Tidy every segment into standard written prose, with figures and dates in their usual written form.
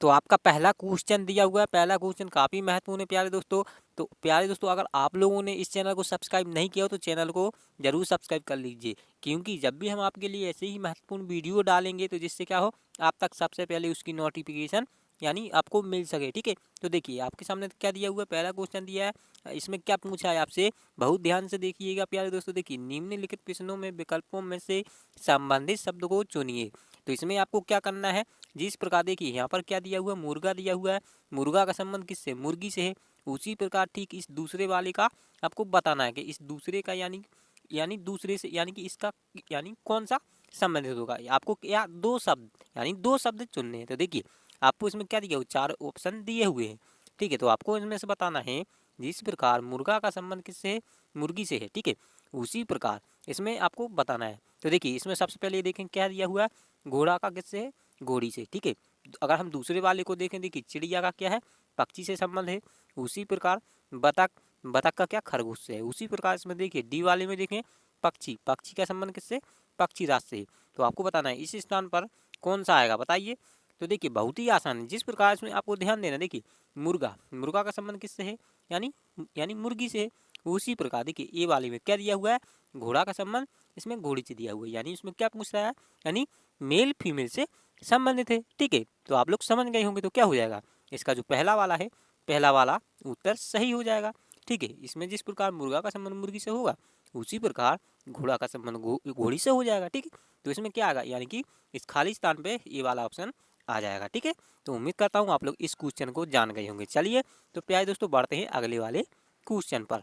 तो आपका पहला क्वेश्चन दिया हुआ है। पहला क्वेश्चन काफ़ी महत्वपूर्ण है प्यारे दोस्तों। तो प्यारे दोस्तों, अगर आप लोगों ने इस चैनल को सब्सक्राइब नहीं किया हो तो चैनल को जरूर सब्सक्राइब कर लीजिए, क्योंकि जब भी हम आपके लिए ऐसे ही महत्वपूर्ण वीडियो डालेंगे तो जिससे क्या हो, आप तक सबसे पहले उसकी नोटिफिकेशन यानी आपको मिल सके। ठीक है, तो देखिए आपके सामने क्या दिया हुआ है, पहला क्वेश्चन दिया है। इसमें क्या पूछा है आपसे, बहुत ध्यान से देखिएगा प्यारे दोस्तों। देखिए, निम्नलिखित प्रश्नों में विकल्पों में से संबंधित शब्द को चुनिए। तो इसमें आपको क्या करना है, जिस प्रकार देखिए यहाँ पर क्या दिया हुआ है, मुर्गा दिया हुआ है। मुर्गा का संबंध किससे, मुर्गी से है। उसी प्रकार ठीक इस दूसरे वाले का आपको बताना है कि इस दूसरे का यानी दूसरे से यानी कि इसका यानी कौन सा संबंधित होगा। आपको क्या दो शब्द यानी दो शब्द चुनने हैं। तो देखिए आपको इसमें क्या दिया हुआ, चार ऑप्शन दिए हुए हैं। ठीक है, तो आपको इनमें से बताना है जिस प्रकार मुर्गा का संबंध किससे है, मुर्गी से है। ठीक है, उसी प्रकार इसमें आपको बताना है। तो देखिए इसमें सबसे पहले देखें क्या दिया हुआ है, घोड़ा का किससे है, घोड़ी से। ठीक है, अगर हम दूसरे वाले को देखें, देखिए चिड़िया का क्या है, पक्षी से संबंध है। उसी प्रकार बतख, बतख का क्या, खरगोश से है। उसी प्रकार इसमें देखिए डी वाले में देखें पक्षी, पक्षी का संबंध किससे, पक्षी राज से। तो आपको बताना है इस स्थान पर कौन सा आएगा, बताइए। तो देखिए बहुत ही आसान है, जिस प्रकार इसमें आपको ध्यान देना। देखिए मुर्गा, मुर्गा का संबंध किससे है, यानी यानी मुर्गी से है। उसी प्रकार देखिए ए वाले में क्या दिया हुआ है, घोड़ा का संबंध इसमें घोड़ी से दिया हुआ है। यानी इसमें क्या पूछ रहा है, यानी मेल फीमेल से संबंधित है। ठीक है, तो आप लोग समझ गए होंगे। तो क्या हो जाएगा, इसका जो पहला वाला है, पहला वाला उत्तर सही हो जाएगा। ठीक है, इसमें जिस प्रकार मुर्गा का संबंध मुर्गी से होगा, उसी प्रकार घोड़ा का संबंध घोड़ी से हो जाएगा। ठीक है, तो इसमें क्या आएगा, यानी कि इस खाली स्थान पे ये वाला ऑप्शन आ जाएगा। ठीक है, तो उम्मीद करता हूँ आप लोग इस क्वेश्चन को जान गए होंगे। चलिए तो प्यारे दोस्तों बढ़ते हैं अगले वाले क्वेश्चन पर।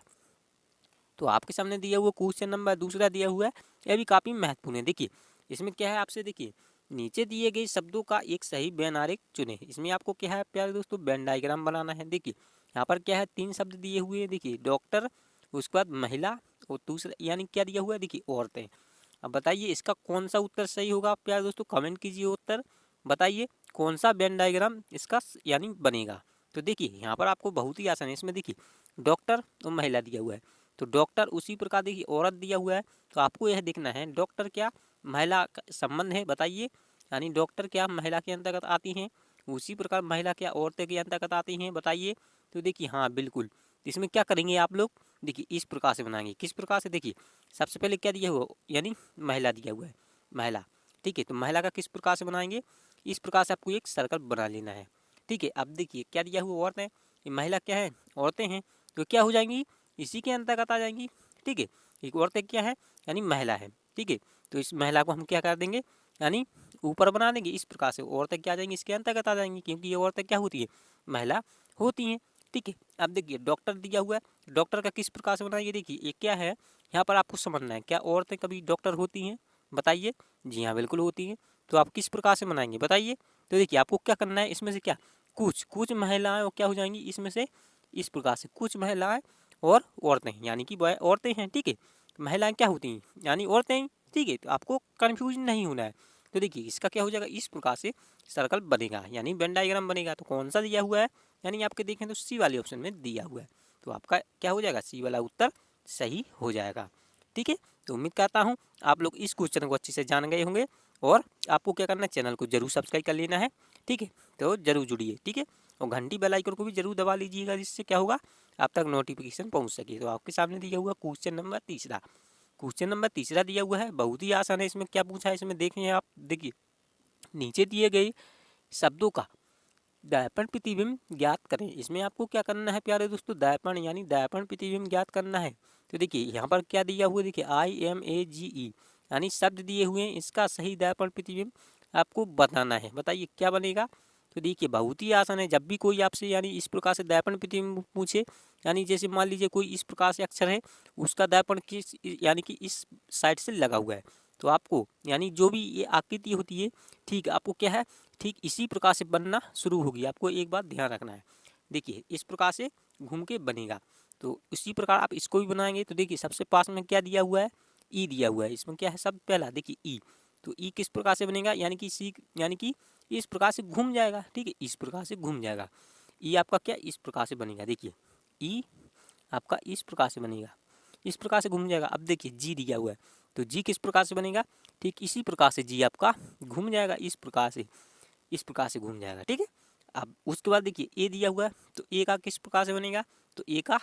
तो आपके सामने दिया हुआ क्वेश्चन नंबर दूसरा दिया हुआ है, यह भी काफ़ी महत्वपूर्ण है। देखिए इसमें क्या है, आपसे देखिए नीचे दिए गए शब्दों का एक सही वेन आरेख चुने। इसमें आपको क्या है प्यारे दोस्तों, वेन डायग्राम बनाना है। देखिए यहाँ पर क्या है, तीन शब्द दिए हुए हैं। देखिए डॉक्टर, उसके बाद महिला, और दूसरा यानी क्या दिया हुआ है, देखिए औरतें। अब बताइए इसका कौन सा उत्तर सही होगा, प्यारे दोस्तों कमेंट कीजिए उत्तर, बताइए कौन सा वेन डायग्राम इसका यानी बनेगा। तो देखिए यहाँ पर आपको बहुत ही आसान है। इसमें देखिए डॉक्टर और महिला दिया हुआ है, तो डॉक्टर उसी प्रकार देखिए औरत दिया हुआ है। तो आपको यह देखना है डॉक्टर क्या महिला का संबंध है, बताइए। यानी डॉक्टर क्या महिला के अंतर्गत आती हैं, उसी प्रकार महिला क्या औरतें के अंतर्गत आती हैं, बताइए। तो देखिए हाँ बिल्कुल, इसमें क्या करेंगे आप लोग, देखिए इस प्रकार से बनाएंगे। किस प्रकार से, देखिए सबसे पहले क्या दिया हुआ, यानी महिला दिया हुआ है, महिला। ठीक है, तो महिला का किस प्रकार से बनाएंगे, इस प्रकार से आपको एक सर्कल बना लेना है। ठीक है, अब देखिए क्या दिया हुआ, औरतें, ये महिला क्या है, औरतें हैं, तो क्या हो जाएंगी, इसी के अंतर्गत आ जाएंगी। ठीक है, एक औरतें क्या है, यानी महिला है। ठीक है, तो इस महिला को हम क्या कर देंगे, यानी ऊपर बना देंगे। इस प्रकार से औरतें क्या आ जाएंगी, इसके अंतर्गत आ जाएंगी, क्योंकि ये औरतें क्या होती है, महिला होती हैं। ठीक है, अब देखिए डॉक्टर दिया हुआ है, डॉक्टर का किस प्रकार से बनाएंगे, देखिए ये क्या है, यहाँ पर आपको समझना है, क्या औरतें कभी डॉक्टर होती हैं, बताइए। जी हाँ बिल्कुल होती हैं। तो आप किस प्रकार से बनाएंगे, बताइए। तो देखिए आपको क्या करना है, इसमें से क्या कुछ कुछ महिलाएं और क्या हो जाएंगी इसमें से, इस प्रकार से कुछ महिलाएं और औरतें, यानी कि वह औरतें हैं। ठीक है, महिलाएं क्या होती हैं, यानी औरतें हैं। ठीक है, तो आपको कन्फ्यूज नहीं होना है। तो देखिए इसका क्या हो जाएगा, इस प्रकार से सर्कल बनेगा, यानी वेन डायग्राम बनेगा। तो कौन सा दिया हुआ है, यानी आपके देखें तो सी वाले ऑप्शन में दिया हुआ है। तो आपका क्या हो जाएगा, सी वाला उत्तर सही हो जाएगा। ठीक है, तो उम्मीद करता हूँ आप लोग इस क्वेश्चन को अच्छे से जान गए होंगे। और आपको क्या करना है, चैनल को जरूर सब्सक्राइब कर लेना है। ठीक है, तो जरूर जुड़िए। ठीक है, और घंटी बेल आइकन को भी जरूर दबा लीजिएगा, जिससे क्या होगा, आप तक नोटिफिकेशन पहुंच सके। तो आपके सामने दिया हुआ क्वेश्चन नंबर तीसरा, क्वेश्चन नंबर तीसरा दिया हुआ है, बहुत ही आसान है। इसमें क्या पूछा है, इसमें देखें आप, देखिए नीचे दिए गए शब्दों का दर्पण प्रतिबिंब ज्ञात करें। इसमें आपको क्या करना है प्यारे दोस्तों, दर्पण यानी दर्पण प्रतिबिंब ज्ञात करना है। तो देखिए यहाँ पर क्या दिया हुआ है, देखिए IMAGE यानी शब्द दिए हुए हैं, इसका सही दर्पण प्रतिबिंब आपको बताना है। बताइए क्या बनेगा। तो देखिए बहुत ही आसान है, जब भी कोई आपसे यानी इस प्रकार से दर्पण प्रतिबिंब पूछे, यानी जैसे मान लीजिए कोई इस प्रकार से अक्षर है, उसका दर्पण किस यानी कि इस साइड से लगा हुआ है, तो आपको यानी जो भी ये आकृति होती है, ठीक आपको क्या है, ठीक इसी प्रकार से बनना शुरू होगी। आपको एक बात ध्यान रखना है, देखिए इस प्रकार से घूम के बनेगा। तो इसी प्रकार आप इसको भी बनाएंगे। तो देखिए सबसे पास में क्या दिया हुआ है, ई दिया हुआ है। इसमें क्या है, सब पहला देखिए ई, तो ई किस प्रकार से बनेगा, यानी कि सी यानी कि इस प्रकार से घूम जाएगा। ठीक है, इस प्रकार से घूम जाएगा। ई आपका क्या इस प्रकार से बनेगा, देखिए ई आपका इस प्रकार से बनेगा, इस प्रकार से घूम जाएगा। अब देखिए जी दिया हुआ है, तो जी किस प्रकार से बनेगा, ठीक इसी प्रकार से जी आपका घूम जाएगा, इस प्रकार से घूम जाएगा। ठीक है, अब उसके बाद देखिए ए दिया हुआ है, तो ए का किस प्रकार से बनेगा, तो ए का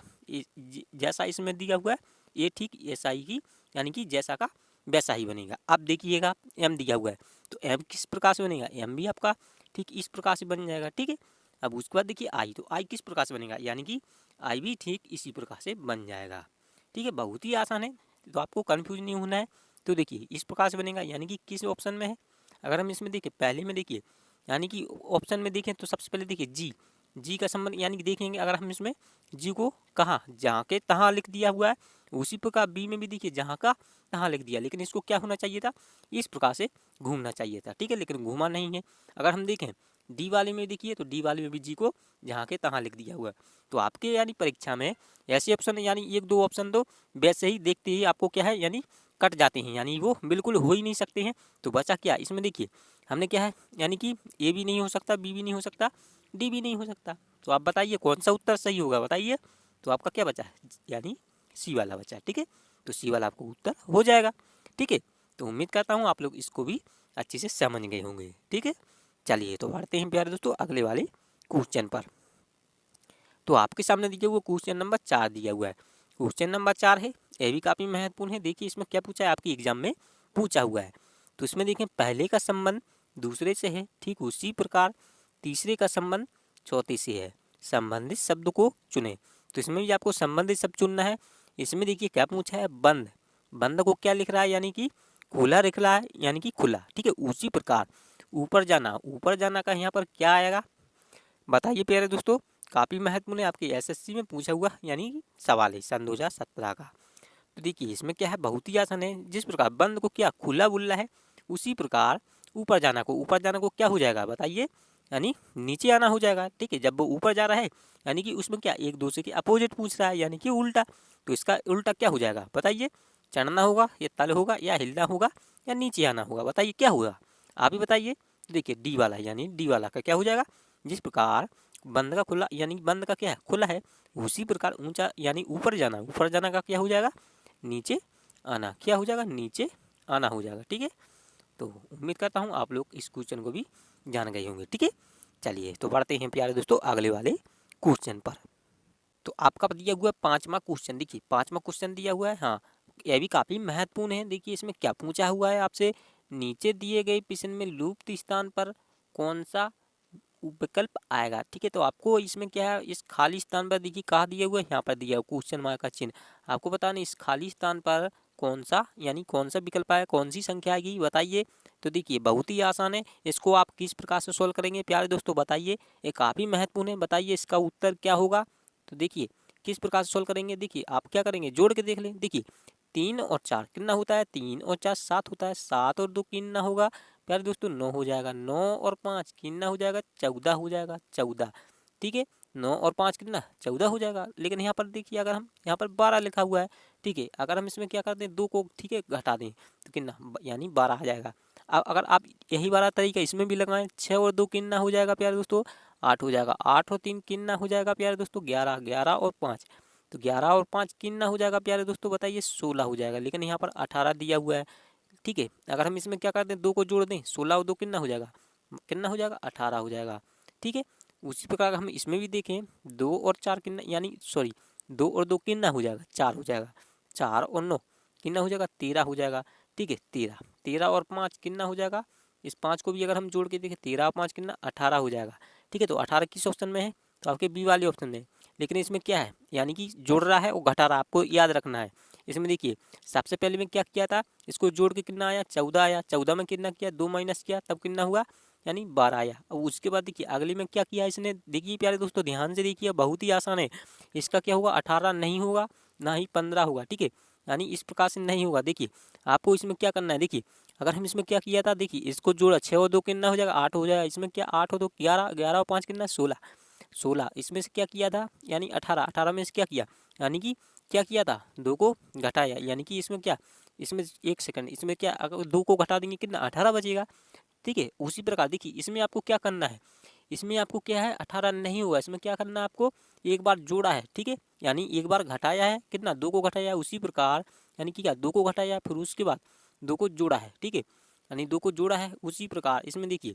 जैसा इसमें दिया हुआ है ए ठीक ऐसा ही यानी कि जैसा का वैसा ही बनेगा। अब देखिएगा एम दिया हुआ है, तो एम किस प्रकार से बनेगा, एम भी आपका ठीक इस प्रकार से बन जाएगा। ठीक है, अब उसके बाद देखिए आई, तो आई किस प्रकार से बनेगा, यानी कि आई भी ठीक इसी प्रकार से बन जाएगा। ठीक है, बहुत ही आसान है, तो आपको कन्फ्यूज नहीं होना है। तो देखिए इस प्रकार से बनेगा, यानी कि किस ऑप्शन में है, अगर हम इसमें देखिए पहले में देखिए यानी कि ऑप्शन में देखें तो सबसे पहले देखिए जी, जी का संबंध यानी कि देखेंगे अगर हम इसमें जी को कहाँ जहाँ के तहाँ लिख दिया हुआ है, उसी प्रकार बी में भी देखिए जहाँ का तहाँ लिख दिया, लेकिन इसको क्या होना चाहिए था, इस प्रकार से घूमना चाहिए था। ठीक है, लेकिन घूमा नहीं है। अगर हम देखें डी वाले में देखिए तो डी वाले में भी जी को जहाँ के तहाँ लिख दिया हुआ है। तो आपके यानी परीक्षा में ऐसे ऑप्शन यानी एक दो ऑप्शन तो वैसे ही देखते ही आपको क्या है यानी कट जाते हैं, यानी वो बिल्कुल हो ही नहीं सकते हैं। तो बचा क्या इसमें देखिए हमने क्या है यानी कि ए भी नहीं हो सकता, बी भी नहीं हो सकता, डी भी नहीं हो सकता। तो आप बताइए कौन सा उत्तर सही होगा बताइए। तो आपका क्या बचा है, यानी सी वाला बचा। ठीक है, तो सी वाला आपको उत्तर हो जाएगा। ठीक है, तो उम्मीद करता हूँ आप लोग इसको भी अच्छे से समझ गए होंगे। ठीक है, चलिए तो बढ़ते हैं प्यारे दोस्तों अगले वाले क्वेश्चन पर। तो आपके सामने दिया हुआ क्वेश्चन नंबर 4 दिया हुआ है। क्वेश्चन नंबर 4 है, यह भी काफ़ी महत्वपूर्ण है। देखिए इसमें क्या पूछा है, आपकी एग्जाम में पूछा हुआ है। तो इसमें देखें पहले का संबंध दूसरे से है, ठीक उसी प्रकार तीसरे का संबंध चौथे से है, संबंधित शब्द को चुने। तो इसमें भी आपको संबंधित शब्द चुनना है। इसमें देखिए क्या पूछा है, बंद, बंद को क्या लिख रहा है, यानी कि खुला लिख रहा है, यानी कि खुला। ठीक है, उसी प्रकार ऊपर जाना, ऊपर जाना का यहाँ पर क्या आएगा बताइए प्यारे दोस्तों, काफ़ी महत्वपूर्ण है, आपके एसएससी में पूछा हुआ यानी कि सवाल है सन 2017 का। तो देखिए इसमें क्या है, बहुत ही आसान है। जिस प्रकार बंद को क्या खुला बोलना है, उसी प्रकार ऊपर जाना को, ऊपर जाना को क्या हो जाएगा बताइए, यानी नीचे आना हो जाएगा। ठीक है, जब वो ऊपर जा रहा है यानी कि उसमें क्या एक दूसरे के अपोजिट पूछ रहा है, यानी कि उल्टा। तो इसका उल्टा क्या हो जाएगा बताइए, चढ़ना होगा या तल होगा या हिलना होगा या नीचे आना होगा, बताइए क्या होगा, आप ही बताइए। देखिए डी वाला यानी डी वाला का क्या हो जाएगा, जिस प्रकार बंद का खुला यानी बंद का क्या है खुला है, उसी प्रकार ऊंचा यानी ऊपर जाना, ऊपर जाना का क्या हो जाएगा नीचे आना, क्या हो जाएगा नीचे आना हो जाएगा। ठीक है, तो उम्मीद करता हूँ आप लोग इस क्वेश्चन को भी जान गए होंगे। ठीक है, चलिए तो बढ़ते हैं प्यारे दोस्तों अगले वाले क्वेश्चन पर। तो आपका दिया हुआ है 5वां क्वेश्चन। देखिए 5वां क्वेश्चन दिया हुआ है, हाँ यह भी काफ़ी महत्वपूर्ण है। देखिए इसमें क्या पूछा हुआ है आपसे, नीचे दिए गए प्रश्न में लुप्त स्थान पर कौन सा विकल्प आएगा। ठीक है, तो आपको इसमें क्या है, इस खाली स्थान पर देखिए कहाँ दिया हुआ है, यहाँ पर दिया हुआ क्वेश्चन मार्क का चिन्ह। आपको बताना इस खाली स्थान पर कौन सा यानी कौन सा विकल्प आएगा, कौन सी संख्या आएगी बताइए। तो देखिए बहुत ही आसान है, इसको आप किस प्रकार से सोल्व करेंगे प्यारे दोस्तों बताइए, ये काफ़ी महत्वपूर्ण है। बताइए इसका उत्तर क्या होगा। तो देखिए किस प्रकार से सोल्व करेंगे, देखिए आप क्या करेंगे जोड़ के देख लें। देखिए 3 और 4 कितना होता है, 3 और 4 7 होता है, 7 और 2 कितना होगा प्यारे दोस्तों 9 हो जाएगा, 9 और 5 कितना हो जाएगा 14 हो जाएगा, 14। ठीक है, 9 और 5 कितना 14 हो जाएगा। लेकिन यहाँ पर देखिए अगर हम यहाँ पर 12 लिखा हुआ है, ठीक है, अगर हम इसमें क्या करते हैं 2 को ठीक है घटा दें तो कितना यानी 12 आ जाएगा। अब अगर आप यही वाला तरीका इसमें भी लगाएं, 6 और 2 कितना हो जाएगा प्यारे दोस्तों 8 हो जाएगा, 8 और 3 कितना हो जाएगा प्यारे दोस्तों 11, 11 और 5 तो 11 और 5 कितना हो जाएगा प्यारे दोस्तों बताइए 16 हो जाएगा। लेकिन यहाँ पर 18 दिया हुआ है। ठीक है, अगर हम इसमें क्या कर दें 2 को जोड़ दें, 16 और 2 कितना हो जाएगा, कितना हो जाएगा 18 हो जाएगा। ठीक है, उसी प्रकार हम इसमें भी देखें 2 और 4 कितना यानी सॉरी 2 और 2 कितना हो जाएगा 4 हो जाएगा, 4 और 9 कितना हो जाएगा 13 हो जाएगा। ठीक है, 13, 13 और 5 कितना हो जाएगा, इस 5 को भी अगर हम जोड़ के देखें 13 और 5 कितना 18 हो जाएगा। ठीक है, तो 18 किस ऑप्शन में है, तो आपके बी वाले ऑप्शन में। लेकिन इसमें क्या है यानी कि जोड़ रहा है और घटा रहा है, आपको याद रखना है। इसमें देखिए सबसे पहले में क्या किया था, इसको जोड़ के कितना आया 14 आया, 14 में कितना किया 2 माइनस किया तब कितना हुआ यानी 12 आया। अब उसके बाद देखिए अगले में क्या किया इसने, देखिए प्यारे दोस्तों ध्यान से देखिए बहुत ही आसान है। इसका क्या होगा 18 नहीं होगा ना ही 15 होगा। ठीक है, यानी इस प्रकार से नहीं होगा। देखिए आपको इसमें क्या करना है, देखिए अगर हम इसमें क्या किया था, देखिए इसको जोड़ा 6 और 2 कितना हो जाएगा 8 हो जाएगा, इसमें क्या 8 और 2 11, 11 और 5 कितना 16, 16 इसमें से क्या किया था यानी 18, 18 में से क्या किया यानी कि क्या किया था 2 को घटाया, यानी कि इसमें क्या इसमें एक सेकंड इसमें क्या अगर 2 को घटा देंगे कितना 18 बचेगा। ठीक है, उसी प्रकार देखिए इसमें आपको क्या करना है, इसमें आपको क्या है 18 नहीं हुआ, इसमें क्या करना है आपको एक बार जोड़ा है। ठीक है, यानी एक बार घटाया है कितना 2 को घटाया है, उसी प्रकार यानी कि क्या 2 को घटाया फिर उसके बाद 2 को जोड़ा है। ठीक है, यानी 2 को जोड़ा है उसी प्रकार इसमें देखिए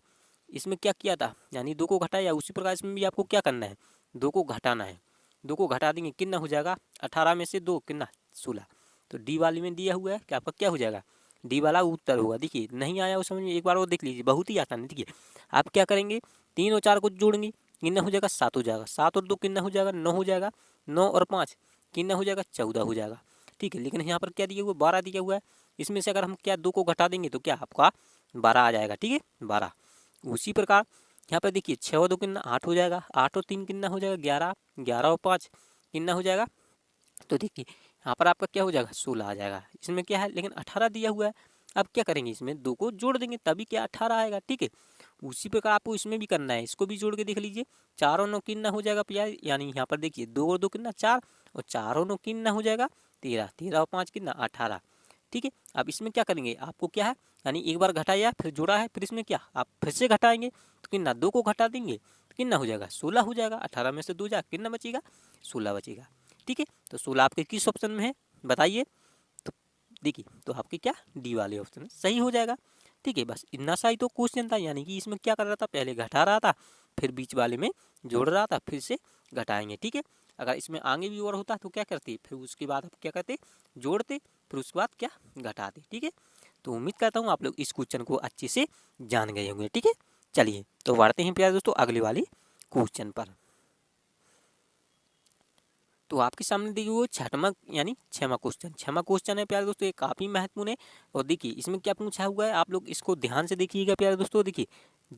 इसमें क्या किया था, यानी 2 को घटाया। उसी प्रकार इसमें भी आपको क्या करना है, 2 को घटाना है। 2 को घटा देंगे कितना हो जाएगा, 18 में से 2 कितना 16। तो डी वाले में दिया हुआ है कि आपका क्या हो जाएगा, डी वाला उत्तर होगा। देखिए नहीं आया वो समझ में, एक बार वो देख लीजिए, बहुत ही आसान है। देखिए आप क्या करेंगे, 3 और 4 को जोड़ेंगे, कितना हो जाएगा 7 हो जाएगा। 7 और 2 कितना हो जाएगा 9 हो जाएगा। 9 और 5 कितना हो जाएगा 14 हो जाएगा। ठीक है, लेकिन यहाँ पर क्या दिया हुआ 12 दिया हुआ है। इसमें से अगर हम क्या 2 को घटा देंगे तो क्या आपका 12 आ जाएगा। ठीक है 12। उसी प्रकार यहाँ पर देखिए 6 और 2 कितना 8 हो जाएगा। 8 और 3 कितना हो जाएगा 11। 11 और 5 कितना हो जाएगा, तो देखिए यहाँ पर आपका क्या हो जाएगा 16 आ जाएगा। इसमें क्या है, लेकिन 18 दिया हुआ है। अब क्या करेंगे, इसमें 2 को जोड़ देंगे तभी क्या 18 आएगा। ठीक है, उसी प्रकार आपको इसमें भी करना है, इसको भी जोड़ के देख लीजिए। 4 और 9 कितना हो जाएगा प्यार, यानी यहाँ पर देखिए 2 और 2 कितना 4, और 4 और 9 कितना हो जाएगा 13। 13 और 5 कितना 18। ठीक है, अब इसमें क्या करेंगे, आपको क्या है, यानी एक बार घटाया फिर जोड़ा है, फिर इसमें क्या आप फिर से घटाएंगे तो कितना 2 को घटा देंगे तो कितना हो जाएगा 16 हो जाएगा। 18 में से 2 जा कितना बचेगा 16 बचेगा। ठीक है, तो 16 आपके किस ऑप्शन में है बताइए। तो देखिए तो आपके क्या डी वाले ऑप्शन सही हो जाएगा। ठीक है, बस इतना सा ही तो क्वेश्चन था, यानी कि इसमें क्या कर रहा था, पहले घटा रहा था फिर बीच वाले में जोड़ रहा था, फिर से घटाएंगे। ठीक है, अगर इसमें आगे भी और होता तो क्या करते, फिर उसके बाद आप क्या करते जोड़ते, फिर उसके बाद क्या घटाते। ठीक है, तो उम्मीद करता हूँ आप लोग इस क्वेश्चन को अच्छे से जान गए होंगे। ठीक है, चलिए तो बढ़ते हैं प्यारे दोस्तों अगले वाले क्वेश्चन पर। तो आपके सामने देखिए वो छठवां यानी 6वां क्वेश्चन, 6वां क्वेश्चन है प्यारे दोस्तों, ये काफ़ी महत्वपूर्ण है। और देखिए इसमें क्या पूछा हुआ है, आप लोग इसको ध्यान से देखिएगा प्यारे दोस्तों। देखिए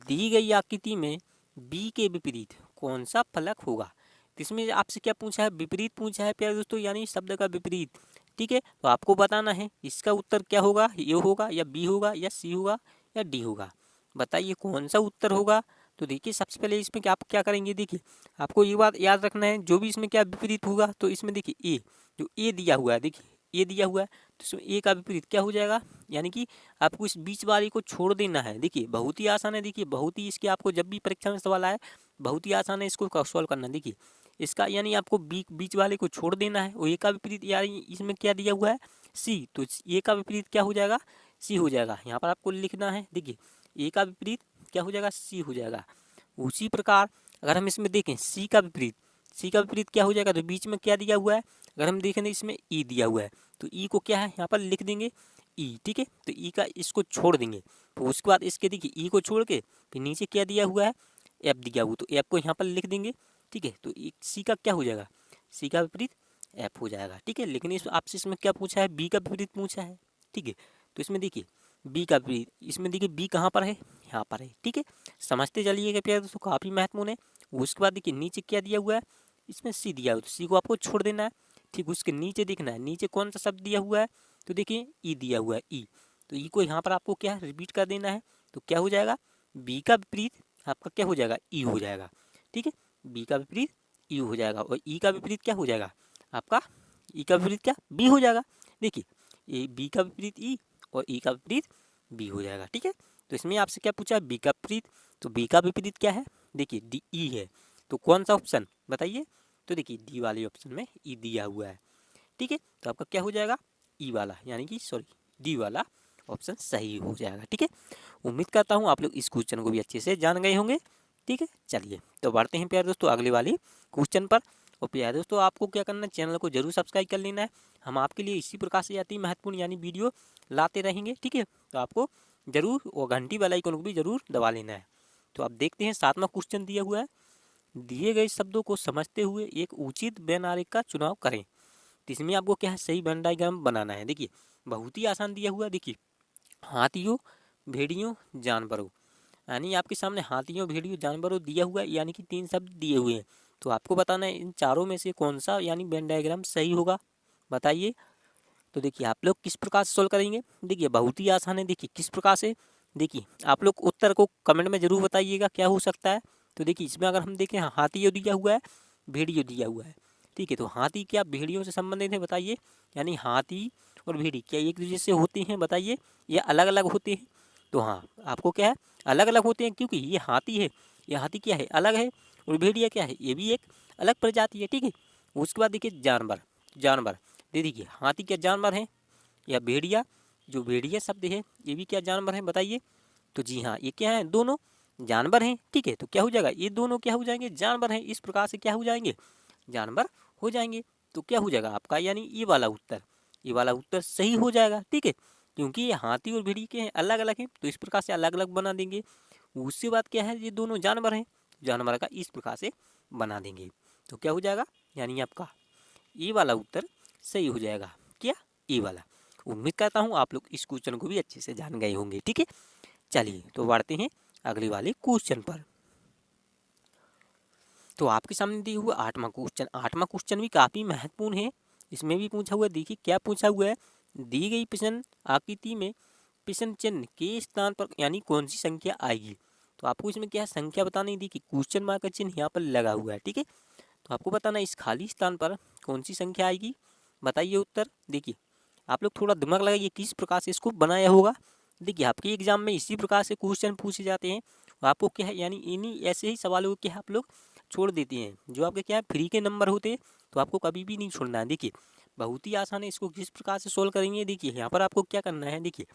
दी गई आकृति में बी के विपरीत कौन सा फलक होगा। तो इसमें आपसे क्या पूछा है, विपरीत पूछा है प्यारे दोस्तों, यानी शब्द का विपरीत। ठीक है, तो आपको बताना है इसका उत्तर क्या होगा, ये होगा या बी होगा या सी होगा या डी होगा। बताइए कौन सा उत्तर होगा। तो देखिए सबसे पहले इसमें क्या आप क्या करेंगे, देखिए आपको ये बात याद रखना है, जो भी इसमें क्या विपरीत होगा, तो इसमें देखिए ए, जो ए दिया हुआ है, देखिए ए दिया हुआ है तो इसमें ए का विपरीत क्या हो जाएगा, यानी कि आपको इस बीच वाली को छोड़ देना है। देखिए बहुत ही आसान है, देखिए बहुत ही इसके आपको जब भी परीक्षा में सवाल आए बहुत ही आसान है इसको सॉल्व करना। देखिए इसका यानी आपको बीच वाले को छोड़ देना है, और ए का विपरीत यानी इसमें क्या दिया हुआ है सी, तो ए का विपरीत क्या हो जाएगा सी हो जाएगा। यहाँ पर आपको लिखना है, देखिए ए का विपरीत क्या हो जाएगा सी हो जाएगा। उसी प्रकार अगर हम इसमें देखें सी का विपरीत, सी का विपरीत क्या हो जाएगा, तो बीच में क्या दिया हुआ है, अगर हम देखें इसमें ई दिया हुआ है तो ई को क्या है यहाँ पर लिख देंगे ई। ठीक है, तो ई का इसको छोड़ देंगे, तो उसके बाद इसके देखिए ई को छोड़ के फिर नीचे क्या दिया हुआ है एफ दिया हुआ, तो एफ को यहाँ पर लिख देंगे। ठीक है, तो सी का क्या हो जाएगा, सी का विपरीत एफ हो जाएगा। ठीक है, लेकिन इस आपसे इसमें क्या पूछा है, बी का विपरीत पूछा है। ठीक है, तो इसमें देखिए बी का विपरीत, इसमें देखिए बी कहाँ पर है, यहाँ पर है। ठीक है, समझते चलिएगा प्यारे दोस्तों, काफ़ी महत्वपूर्ण है। उसके बाद देखिए नीचे क्या दिया हुआ है, इसमें सी दिया हुआ है, तो सी को आपको छोड़ देना है। ठीक, उसके नीचे देखना है नीचे कौन सा शब्द दिया हुआ है, तो देखिए ई दिया हुआ है ई, तो ई को यहाँ पर आपको क्या रिपीट कर देना है, तो क्या हो जाएगा बी का विपरीत आपका क्या हो जाएगा ई हो जाएगा। ठीक है, बी का विपरीत ई हो जाएगा, और ई का विपरीत क्या हो जाएगा आपका, ई का विपरीत क्या बी हो जाएगा। देखिए ये बी का विपरीत ई और ई का विपरीत बी हो जाएगा। ठीक है, तो इसमें आपसे क्या पूछा है बी का विपरीत, तो बी का विपरीत क्या है, देखिए डी ई है, तो कौन सा ऑप्शन बताइए, तो देखिए डी वाले ऑप्शन में ई दिया हुआ है। ठीक है, तो आपका क्या हो जाएगा ई वाला, यानी कि सॉरी डी वाला ऑप्शन सही हो जाएगा। ठीक है, उम्मीद करता हूँ आप लोग इस क्वेश्चन को भी अच्छे से जान गए होंगे। ठीक है, चलिए तो बढ़ते हैं प्यारे दोस्तों अगले वाले क्वेश्चन पर। और प्यारे दोस्तों आपको क्या करना है, चैनल को जरूर सब्सक्राइब कर लेना है, हम आपके लिए इसी प्रकार से आती महत्वपूर्ण यानी वीडियो लाते रहेंगे। ठीक है, तो आपको जरूर वो घंटी वाला आइकन को भी जरूर दबा लेना है। तो आप देखते हैं 7वां क्वेश्चन दिया हुआ है, दिए गए शब्दों को समझते हुए एक उचित वेन आरेख का चुनाव करें। तो इसमें आपको क्या है सही वेन डायग्राम बनाना है। देखिए बहुत ही आसान दिया हुआ है, देखिए हाथियों भेड़ियों जानवरों, यानी आपके सामने हाथियों भेड़ियों जानवरों दिया हुआ है, यानी कि 3 शब्द दिए हुए हैं। तो आपको बताना है इन चारों में से कौन सा यानी वेन डायग्राम सही होगा, बताइए। तो देखिए आप लोग किस प्रकार से सोल्व करेंगे, देखिए बहुत ही आसान है। देखिए किस प्रकार से, देखिए आप लोग उत्तर को कमेंट में जरूर बताइएगा क्या हो सकता है। तो देखिए इसमें अगर हम देखें हाथी दिया हुआ है भेड़ियों दिया हुआ है। ठीक है, तो हाथी क्या भेड़ियों से संबंधित है बताइए, यानी हाथी और भेड़ी क्या एक दूसरे से होते हैं बताइए, या अलग अलग होते हैं। तो हाँ आपको क्या है अलग अलग होते हैं, क्योंकि ये हाथी है, ये हाथी क्या है अलग है, और भेड़िया क्या है ये भी एक अलग प्रजाति है। ठीक है, उसके बाद देखिए जानवर, जानवर दे देखिए हाथी क्या जानवर है, या भेड़िया जो भेड़िया शब्द है ये भी क्या जानवर है बताइए। तो जी हाँ ये क्या है दोनों, जानवर हैं, ठीक है। तो क्या हो जाएगा, ये दोनों क्या हो जाएंगे, जानवर हैं। इस प्रकार से क्या हो जाएंगे, जानवर हो जाएंगे। तो क्या हो जाएगा आपका यानी ये वाला उत्तर सही हो जाएगा, ठीक है। क्योंकि ये हाथी और भिड़ी के हैं, अलग अलग हैं, तो इस प्रकार से अलग अलग बना देंगे। उसके बाद क्या है, ये दोनों जानवर हैं, जानवर का इस प्रकार से बना देंगे। तो क्या हो जाएगा, यानी आपका ये वाला उत्तर सही हो जाएगा। क्या, ये वाला। उम्मीद करता हूँ आप लोग इस क्वेश्चन को भी अच्छे से जान गए होंगे, ठीक है। चलिए तो बढ़ते हैं अगले वाले क्वेश्चन पर। तो आपके सामने दिया हुआ 8वां क्वेश्चन, 8वां क्वेश्चन भी काफ़ी महत्वपूर्ण है। इसमें भी पूछा हुआ है, देखिए क्या पूछा हुआ है, दी गई प्रश्न आकृति में प्रश्न चिन्ह के स्थान पर यानी कौन सी संख्या आएगी। तो आपको इसमें क्या है, संख्या बतानी दी कि क्वेश्चन मार्क का चिन्ह यहाँ पर लगा हुआ है, ठीक है। तो आपको बताना इस खाली स्थान पर कौन सी संख्या आएगी, बताइए उत्तर। देखिए आप लोग थोड़ा दिमाग लगाइए किस प्रकार से इसको बनाया होगा। देखिए आपके एग्जाम में इसी प्रकार से क्वेश्चन पूछे जाते हैं। आपको क्या है, यानी इन्हीं ऐसे ही सवालों को क्या आप लोग छोड़ देते हैं, जो आपके क्या है फ्री के नंबर होते हैं, तो आपको कभी भी नहीं छोड़ना है। देखिए बहुत ही आसान है, इसको किस प्रकार से सोल्व करेंगे। देखिए यहाँ पर आपको क्या करना है, देखिए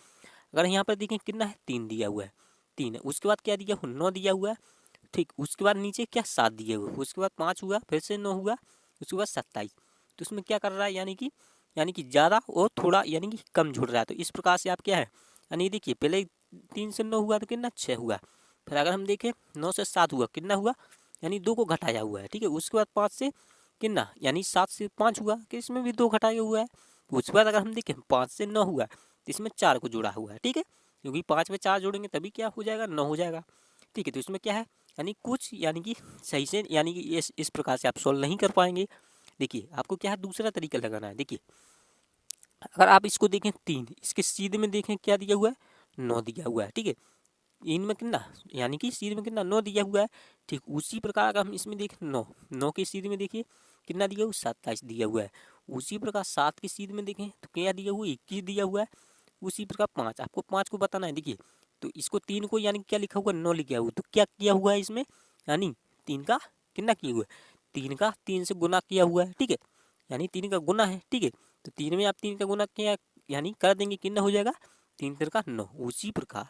अगर यहाँ पर देखें कितना है, 3 दिया हुआ है, 3 है। उसके बाद क्या दिया हुआ, 9 दिया हुआ है, ठीक। उसके बाद नीचे क्या 7 दिया हुआ है, उसके बाद 5 हुआ, फिर से 9 हुआ, उसके बाद 27। तो इसमें क्या कर रहा है, यानी कि ज़्यादा और थोड़ा यानी कि कम जुड़ रहा है। तो इस प्रकार से आप क्या है, यानी देखिए पहले 3 से 9 हुआ तो कितना 6 हुआ, फिर अगर हम देखें 9 से 7 हुआ कितना हुआ, यानी 2 को घटाया हुआ है, ठीक है। उसके बाद 5 से कितना, यानी 7 से 5 हुआ, कि इसमें भी 2 घटाया हुआ है। उसके बाद अगर हम देखें 5 से 9 हुआ, तो इसमें 4 को जोड़ा हुआ है, ठीक है। क्योंकि 5 में 4 जोड़ेंगे तभी क्या हो जाएगा, 9 हो जाएगा, ठीक है। तो इसमें क्या है, यानी कुछ यानी कि सही से यानी कि इस प्रकार से आप सोल्व नहीं कर पाएंगे। देखिए आपको क्या है, दूसरा तरीका लगाना है। देखिए अगर आप इसको देखें 3, इसके सीधे में देखें क्या दिया हुआ है, 9 दिया हुआ है, ठीक है। इनमें कितना, यानी कि सीधे में कितना 9 दिया हुआ है, ठीक। उसी प्रकार अगर हम इसमें देखें 9, 9 के सीधे में देखिए कितना दिया हुआ, 27 दिया हुआ है। उसी प्रकार 7 के सीधे में देखें तो क्या दिया हुआ, 21 दिया हुआ है। उसी प्रकार 5, आपको 5 को बताना है। देखिए तो इसको 3 को यानी क्या लिखा हुआ, 9 लिखा हुआ, तो क्या किया हुआ है इसमें, यानी 3 का कितना किया हुआ है, 3 का 3 से गुना किया हुआ है, ठीक है। यानी 3 का गुना है, ठीक है। तो 3 में आप 3 का गुना किया यानी कर देंगे, कितना हो जाएगा, 3 3 का 9। उसी प्रकार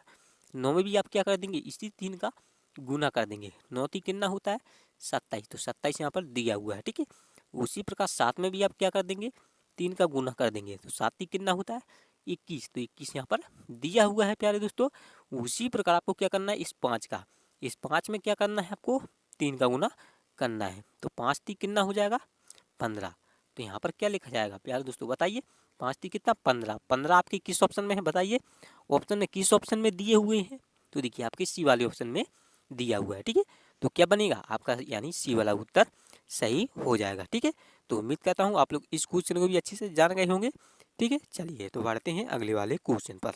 9 में भी आप क्या कर देंगे, इसी 3 का गुना कर देंगे, 9 3 कितना होता है 27, तो 27 यहाँ पर दिया हुआ है, ठीक है। उसी प्रकार 7 में भी आप क्या कर देंगे, 3 का गुना कर देंगे, तो 7 3 कितना होता है 21, तो 21 यहाँ पर दिया हुआ है प्यारे दोस्तों। उसी प्रकार आपको क्या करना है, इस 5 में क्या करना है, आपको 3 का गुना करना है, तो 5 3 कितना हो जाएगा 15। तो यहाँ पर क्या लिखा जाएगा प्यारे दोस्तों, बताइए 5 3 कितना 15, 15 आपके किस ऑप्शन में है बताइए, ऑप्शन में किस ऑप्शन में दिए हुए हैं, तो देखिए आपके सी वाले ऑप्शन में दिया हुआ है, ठीक है। तो क्या बनेगा आपका, यानी सी वाला उत्तर सही हो जाएगा, ठीक है। तो उम्मीद करता हूँ आप लोग इस क्वेश्चन को भी अच्छे से जान गए होंगे, ठीक है। चलिए तो बढ़ते हैं अगले वाले क्वेश्चन पर।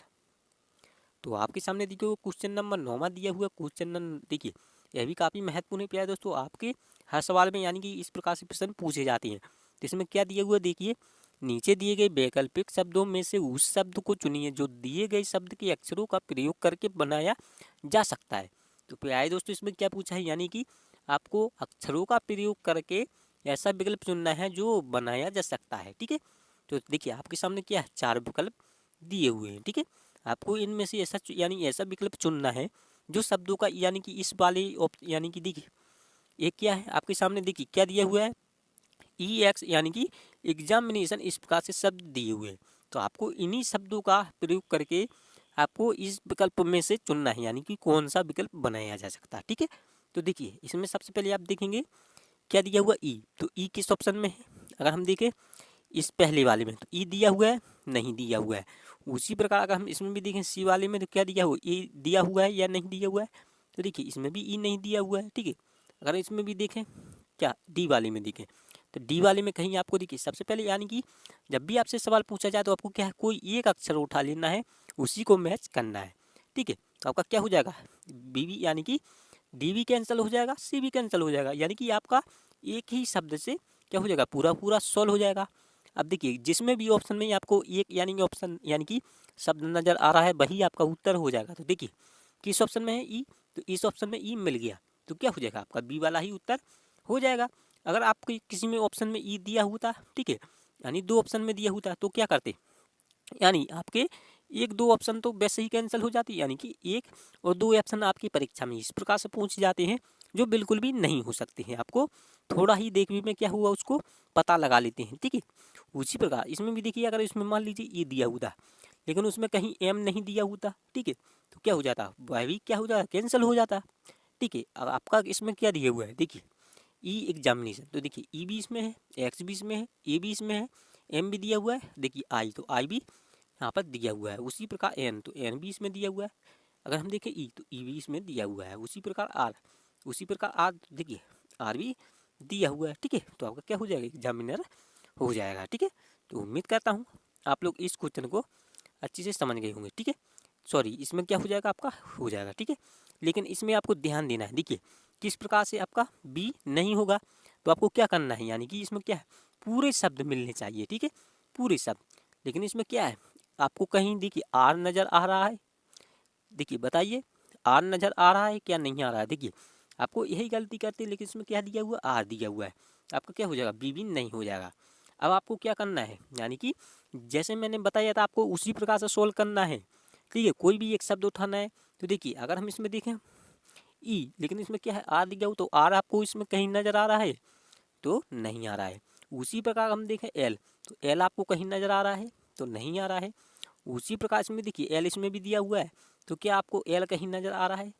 तो आपके सामने देखिए क्वेश्चन नंबर 9 दिया हुआ क्वेश्चन, देखिए यह भी काफ़ी महत्वपूर्ण है प्यारे दोस्तों, आपके हर सवाल में यानी कि इस प्रकार से प्रश्न पूछे जाते हैं। तो इसमें क्या दिया हुआ, देखिए नीचे दिए गए वैकल्पिक शब्दों में से उस शब्द को चुनिए जो दिए गए शब्द के अक्षरों का प्रयोग करके बनाया जा सकता है। तो प्यारे दोस्तों इसमें क्या पूछा है, यानी कि आपको अक्षरों का प्रयोग करके ऐसा विकल्प चुनना है जो बनाया जा सकता है, ठीक है। तो देखिए आपके सामने क्या है, 4 विकल्प दिए हुए हैं, ठीक है। आपको इनमें से ऐसा यानी ऐसा विकल्प चुनना है जो शब्दों का यानी कि इस वाले यानी कि देखिए एक क्या है आपके सामने, देखिए क्या दिया हुआ है EX यानी कि एग्जामिनेशन, इस प्रकार से शब्द दिए हुए हैं। तो आपको इन्हीं शब्दों का प्रयोग करके आपको इस विकल्प में से चुनना है, यानी कि कौन सा विकल्प बनाया जा सकता है, ठीक है। तो देखिए इसमें सबसे पहले आप देखेंगे क्या दिया हुआ ई, तो ई किस ऑप्शन में है, अगर हम देखें इस पहले वाले में तो ई दिया हुआ है, नहीं दिया हुआ है। उसी प्रकार अगर हम इसमें भी देखें सी वाले में तो क्या दिया हुआ, ई दिया हुआ है या नहीं दिया हुआ है, तो देखिए इसमें भी ई नहीं दिया हुआ है, ठीक है। अगर इसमें भी देखें क्या डी वाले में देखें, तो डी वाले में कहीं आपको देखिए सबसे पहले यानी कि जब भी आपसे सवाल पूछा जाए तो आपको क्या है, कोई एक अक्षर उठा लेना है, उसी को मैच करना है, ठीक है। तो आपका क्या हो जाएगा, बी भी यानी कि डी भी कैंसिल हो जाएगा, सी भी कैंसिल हो जाएगा, यानी कि आपका एक ही शब्द से क्या हो जाएगा, पूरा पूरा सॉल्व हो जाएगा। अब देखिए जिसमें भी ऑप्शन में आपको एक यानी कि ऑप्शन यानी कि शब्द नज़र आ रहा है वही आपका उत्तर हो जाएगा। तो देखिए किस ऑप्शन में है ई, तो इस ऑप्शन में ई मिल गया, तो क्या हो जाएगा आपका बी वाला ही उत्तर हो जाएगा। अगर आपको किसी में ऑप्शन में ई दिया होता, ठीक है, यानी 2 ऑप्शन में दिया होता तो क्या करते, यानी आपके एक दो ऑप्शन तो वैसे ही कैंसिल हो जाती है, यानी कि एक और दो ऑप्शन आपकी परीक्षा में इस प्रकार से पूछ जाते हैं जो बिल्कुल भी नहीं हो सकते हैं। आपको थोड़ा ही देखने में क्या हुआ उसको पता लगा लेते हैं, ठीक है। उसी प्रकार इसमें भी देखिए, अगर इसमें मान लीजिए ये दिया हुआ लेकिन उसमें कहीं एम नहीं दिया होता, ठीक है, तो क्या हो जाता, वह भी क्या हो जाता, कैंसिल हो जाता, ठीक है। अब आपका इसमें क्या दिया हुआ है, देखिए ई एग्जामिनेशन, तो देखिए ई भी इसमें है, एक्स भी इसमें है, ए भी इसमें है, एम भी दिया हुआ है, देखिए आई, तो आई भी यहाँ पर दिया हुआ है। उसी प्रकार एन, तो एन भी इसमें दिया हुआ है। अगर हम देखें ई, तो ई भी इसमें दिया हुआ है। उसी प्रकार आर, उसी प्रकार आर, देखिए आर भी दिया हुआ है, ठीक है। तो आपका क्या हो जाएगा, एग्जामिनर हो जाएगा, ठीक है। तो उम्मीद करता हूँ आप लोग इस क्वेश्चन को अच्छे से समझ गए होंगे, ठीक है। सॉरी, इसमें क्या हो जाएगा, आपका हो जाएगा, ठीक है। लेकिन इसमें आपको ध्यान देना है, देखिए किस प्रकार से आपका बी नहीं होगा, तो आपको क्या करना है, यानी कि इसमें क्या है, पूरे शब्द मिलने चाहिए, ठीक है, पूरे शब्द। लेकिन इसमें क्या है, आपको कहीं देखिए आर नज़र आ रहा है, देखिए बताइए आर नज़र आ रहा है क्या नहीं आ रहा है, देखिए आपको यही गलती करते हैं, लेकिन इसमें क्या दिया हुआ है, आर दिया हुआ है। आपका क्या हो जाएगा, बी भी नहीं हो जाएगा। अब आपको क्या करना है, यानी कि जैसे मैंने बताया था आपको उसी प्रकार से सोल्व करना है, ठीक है। कोई भी एक शब्द उठाना है, तो देखिए अगर हम इसमें देखें ई, लेकिन इसमें क्या है, आर दिया हुआ, तो आर आपको इसमें कहीं नज़र आ रहा है, तो नहीं आ रहा है। उसी प्रकार हम देखें एल, तो एल आपको कहीं नज़र आ रहा है, तो नहीं आ रहा है। उसी प्रकार इसमें देखिए एल इसमें भी दिया हुआ है, तो क्या आपको एल कहीं नज़र आ रहा है,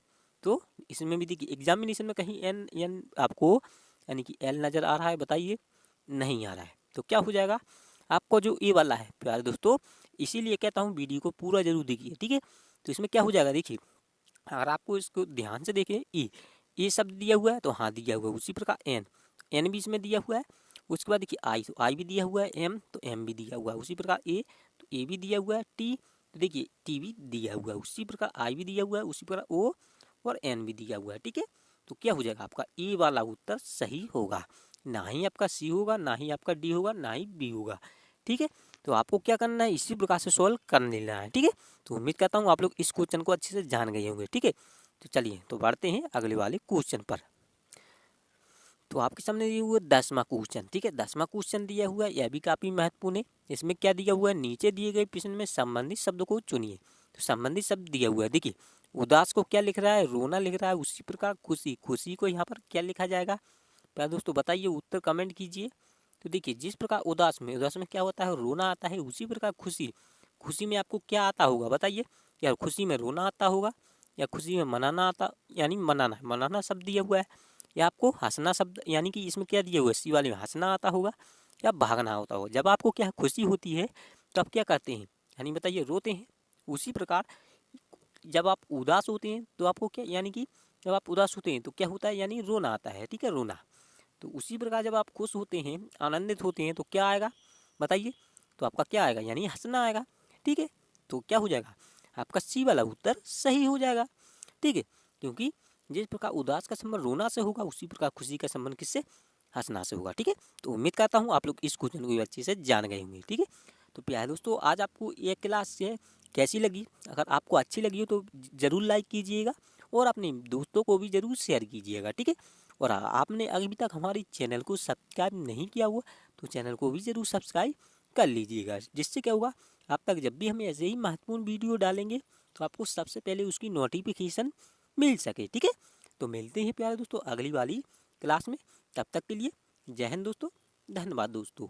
तो इसमें भी देखिए एग्जामिनेशन में कहीं एन एन आपको यानी कि एल नज़र आ रहा है, बताइए नहीं आ रहा है। तो क्या हो जाएगा आपको जो ए वाला है प्यारे दोस्तों, इसीलिए कहता हूँ वीडियो को पूरा जरूर देखिए, ठीक है। तो इसमें क्या हो जाएगा, देखिए अगर आपको इसको ध्यान से देखें, ई ये शब्द दिया हुआ है, तो हाँ दिया हुआ है। उसी प्रकार एन, एन भी इसमें दिया हुआ है। उसके बाद देखिए आई, तो आई भी दिया हुआ है, एम तो एम भी दिया हुआ है। उसी प्रकार ए, तो ए भी दिया हुआ है, टी तो देखिए टी भी दिया हुआ है। उसी प्रकार आई भी दिया हुआ है, उसी प्रकार ओ और एन भी दिया हुआ है, ठीक है। तो क्या हो जाएगा, आपका ए वाला उत्तर सही होगा, ना ही आपका सी होगा, ना ही आपका डी होगा, ना ही बी होगा, ठीक है। तो आपको क्या करना है, इसी प्रकार से सॉल्व कर लेना है, ठीक है। तो उम्मीद करता हूँ आप लोग इस क्वेश्चन को अच्छे से जान गए होंगे, ठीक है। तो चलिए तो बढ़ते हैं अगले वाले क्वेश्चन पर। तो आपके सामने दिया हुआ 10वां क्वेश्चन, ठीक है। 10वां क्वेश्चन दिया हुआ है, यह भी काफ़ी महत्वपूर्ण है। इसमें क्या दिया हुआ है, नीचे दिए गए प्रश्न में संबंधित शब्द को चुनिए। तो संबंधित शब्द दिया हुआ है, देखिए उदास को क्या लिख रहा है, रोना लिख रहा है। उसी प्रकार खुशी, खुशी को यहाँ पर क्या लिखा जाएगा, प्यारे दोस्तों बताइए, उत्तर कमेंट कीजिए। तो देखिए जिस प्रकार उदास में क्या होता है, रोना आता है। उसी प्रकार खुशी, खुशी में आपको क्या आता होगा, बताइए, या खुशी में रोना आता होगा, या खुशी में मनाना आता, यानी मनाना, मनाना शब्द दिया हुआ है, या आपको हंसना शब्द, यानी कि इसमें क्या दिया हुआ है, सी वाले में हंसना आता होगा, या भागना होता होगा। जब आपको क्या खुशी होती है तो आप क्या करते हैं, यानी बताइए रोते हैं। उसी प्रकार जब आप उदास होते हैं तो आपको क्या, यानी कि जब आप उदास होते हैं तो क्या होता है, यानी रोना आता है, ठीक है, रोना। तो उसी प्रकार जब आप खुश होते हैं, आनंदित होते हैं, तो क्या आएगा, बताइए, तो आपका क्या आएगा, यानी हंसना आएगा, ठीक है। तो क्या हो जाएगा, आपका सी वाला उत्तर सही हो जाएगा, ठीक है। क्योंकि जिस प्रकार उदास का संबंध रोना से होगा, उसी प्रकार खुशी का संबंध किससे, हंसना से होगा, ठीक है। तो उम्मीद करता हूँ आप लोग इस क्वेश्चन को भी अच्छे से जान गए होंगे, ठीक है। तो प्यारे दोस्तों आज आपको ये क्लास से कैसी लगी, अगर आपको अच्छी लगी हो तो ज़रूर लाइक कीजिएगा और अपने दोस्तों को भी ज़रूर शेयर कीजिएगा, ठीक है। और आपने अभी तक हमारे चैनल को सब्सक्राइब नहीं किया हुआ तो चैनल को भी ज़रूर सब्सक्राइब कर लीजिएगा, जिससे क्या होगा, आप तक जब भी हम ऐसे ही महत्वपूर्ण वीडियो डालेंगे तो आपको सबसे पहले उसकी नोटिफिकेशन मिल सके, ठीक है। तो मिलते हैं प्यारे दोस्तों अगली वाली क्लास में, तब तक के लिए जय हिंद दोस्तों, धन्यवाद दोस्तों।